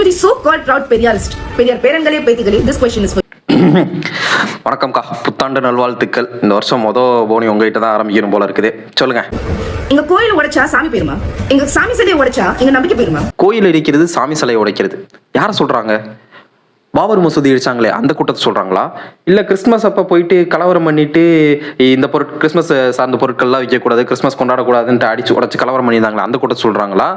the so-called proud Periyarist, Periyar பேரங்களே பேத்திகளே, this question is for வணக்கம்க்கா, புத்தாண்டு நல்வாழ்த்துக்கள். இந்த வருஷம் போனி உங்ககிட்ட தான் ஆரம்பிக்கணும் போல இருக்குது. சொல்லுங்க. எங்க கோயில் உடைச்சா சாமி போயிருமா? எங்க சாமி சிலையை உடைச்சா எங்க நம்பிக்கை போயிருமா? கோயில் இடிக்கிறது சாமி சிலையை உடைக்கிறது யார சொல்றாங்க? பாபர் மசூதி இடிச்சாங்களே அந்த கூட்டத்தை சொல்றாங்களா? இல்ல கிறிஸ்துமஸ் அப்ப போயிட்டு கலவரம் பண்ணிட்டு இந்த கிறிஸ்துமஸ் சார்ந்த பொருட்கள்லாம் விற்கக்கூடாது, கிறிஸ்துமஸ் கொண்டாடக்கூடாதுன்ட்டு அடிச்சு உடச்சு கலவரம் பண்ணியிருந்தாங்களா அந்த கூட்டத்தை சொல்றாங்களா?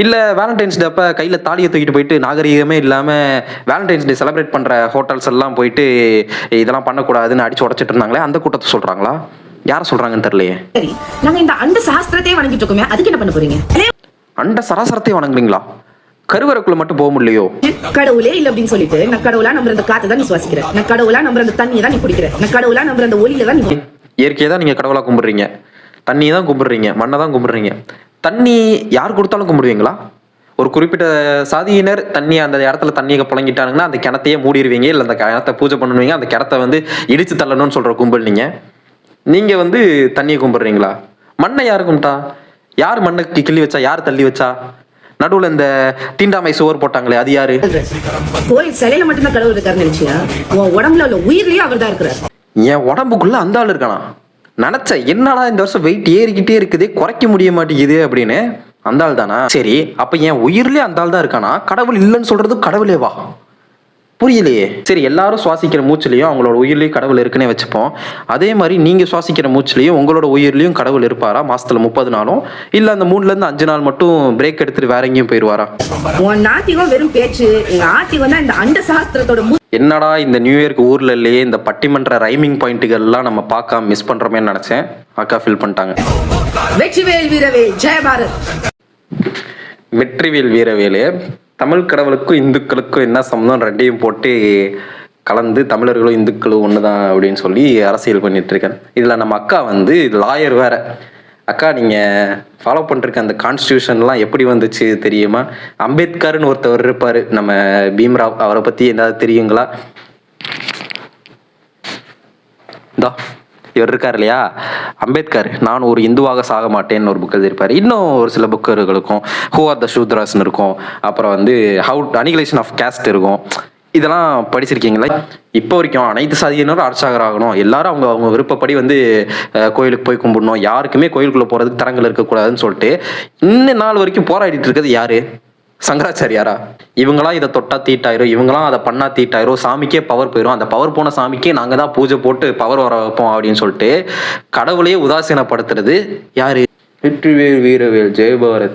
இல்லை வேலண்டைன்ஸ் டே அப்போ கையில் தாலியை தூக்கிட்டு போயிட்டு நாகரீகமே இல்லாமல் வேலண்டைன்ஸ் டே செலிப்ரேட் பண்ணுற ஹோட்டல்ஸ் எல்லாம் போயிட்டு இதெல்லாம் பண்ணக்கூடாதுன்னு அடிச்சு உடச்சிட்டு இருந்தாங்களே அந்த கூட்டத்தை சொல்கிறாங்களா? யாரை சொல்கிறாங்கன்னு தெரியலையே. சரி, நாங்கள் இந்த அண்ட சாஸ்திரத்தையே வணங்கிட்டு இருக்கோமே, அதுக்கு என்ன பண்ண போறீங்க? அண்ட சராசரத்தை வணங்குறீங்களா? கருவறைக்குள்ள மட்டும் போக முடியலையோ? கடவுளே இல்லை அப்படின்னு சொல்லிட்டு நான் கடவுளா நம்புற அந்த காத்தை தான் நீ சுவாசிக்கிறேன், நான் கடவுளா நம்புற அந்த தண்ணியை தான் நீ குடிக்கிறேன், நான் கடவுளா நம்புற அந்த ஒலியில தான் நீ இயற்கையை தான் நீங்கள் கடவுளாக கும்பிடுறீங்க, தண்ணியை தான் கும்பிடுறீங்க, மண்ணை தான் கும்பிடுறீங்க. தண்ணி யார் கொடுத்தாலும் கும்பிடுவீங்களா? ஒரு குறிப்பிட்ட சாதியினர் தண்ணி அந்த இடத்துல தண்ணியை புழங்கிட்டாங்கன்னா அந்த கிணத்தையே மூடிடுவீங்க, இல்லை அந்த கிணத்தை பூஜை பண்ணுவீங்க, அந்த கிணத்தை இடிச்சு தள்ளணும்னு சொல்ற கும்பல் நீங்க தண்ணியை கும்பிடுறீங்களா? மண்ணை யாரு கும்பிட்டா? யார் மண்ணுக்கு கிள்ளி வச்சா? யார் தள்ளி வச்சா? நடுவுல இந்த தீண்டாமை சுவர் போட்டாங்களே அது யாரு? கோயில் சிலையில மட்டும்தான் கடவுள் இருக்காருன்னு நினைச்சியா? உன் உடம்புல உள்ள உயிர்லயும் அவர் தான் இருக்கிறார். என் உடம்புக்குள்ள அந்த ஆள் இருக்கானா? நினைச்ச என்னடா இந்த வருஷம் வெயிட் ஏறிக்கிட்டே இருக்குதே, குறைக்க முடிய மாட்டேங்குது அப்படின்னு. அந்த ஆள் தானா? சரி, அப்ப என் உயிர்லயே அந்த ஆள் தான் இருக்கானா? கடவுள் இல்லைன்னு சொல்றது கடவுளேவா? புரியலையே. சரி, எல்லாரும் சுவாசிக்கிற மூச்சுலையும் அவங்களோட உயிர்லயும் கடவுள் இருக்குன்னே வச்சுப்போம். அதே மாதிரி நீங்க சுவாசிக்கிற மூச்சுலையும் உங்களோட உயிர்லயும் கடவுள் இருப்பாரா? மாசத்துல 30 நாளும் இல்ல அந்த 3 இருந்து 5 நாள் மட்டும் பிரேக் எடுத்துட்டு வேற எங்கேயும் போயிருவாரா? உன் நாட்டிகம் வெறும் பேச்சு, எங்க ஆட்டிகம் தான் இந்த அண்ட சாஸ்திரத்தோட. என்னடா இந்த நியூ இயர்க்கு ஊர்ல இல்லையே இந்த பட்டிமன்ற ரைமிங் பாயிண்ட்டுகள்லாம் நம்ம பார்க்காம மிஸ் பண்றோமே நினைச்சேன். அக்கா ஃபீல் பண்ணிட்டாங்க. வெற்றிவேல் வீரவேல் ஜெய பாரத். வெற்றிவேல் வீரவேலே, தமிழ் கடவுளுக்கும் இந்துக்களுக்கும் என்ன சம்மந்தம்? ரெண்டையும் போட்டு கலந்து தமிழர்களும் இந்துக்களும் ஒண்ணுதான் அப்படின்னு சொல்லி அரசியல் பண்ணிட்டு இருக்கேன். இதுல நம்ம அக்கா லாயர் வேற. அக்கா, நீங்கள் ஃபாலோ பண்ணிருக்க அந்த கான்ஸ்டியூஷன்லாம் எப்படி வந்துச்சு தெரியுமா? அம்பேத்கர்னு ஒருத்தவர் இருப்பார், நம்ம பீம்ராவ், அவரை பற்றி ஏதாவது தெரியுங்களா? இந்தா இவர் இருக்கார் இல்லையா, அம்பேத்கர். நான் ஒரு இந்துவாக சாக மாட்டேன்னு ஒரு புக் எழுதியிருப்பார். இன்னும் ஒரு சில புக்குகளுக்கும் ஹூ ஆர் த சூத்ராஸ்ன்னு இருக்கும். அப்புறம் ஹவு அனிகலேஷன் ஆஃப் கேஸ்ட் இருக்கும். இதெல்லாம் படிச்சிருக்கீங்களா? இப்போ வரைக்கும் அனைத்து சாதியினரும் அர்ச்சகர் ஆகணும், எல்லாரும் அவங்க விருப்பப்படி கோயிலுக்கு போய் கும்பிடணும், யாருக்குமே கோயிலுக்குள்ள போறதுக்கு தரங்கள் இருக்கக்கூடாதுன்னு சொல்லிட்டு இன்னும் நாள் வரைக்கும் போராடிட்டு இருக்கிறது யாரு? சங்கராச்சாரியாரா? இவங்களாம் இதை தொட்டா தீட்டாயிரும், இவங்களாம் அதை பண்ணா தீட்டாயிரும், சாமிக்கே பவர் போயிடும், அந்த பவர் போன சாமிக்கே நாங்க தான் பூஜை போட்டு பவர் வர வைப்போம் அப்படின்னு சொல்லிட்டு கடவுளையே உதாசீனப்படுத்துறது யாரு? வெற்றிவேல் வீரவேல் ஜெயபாரத்.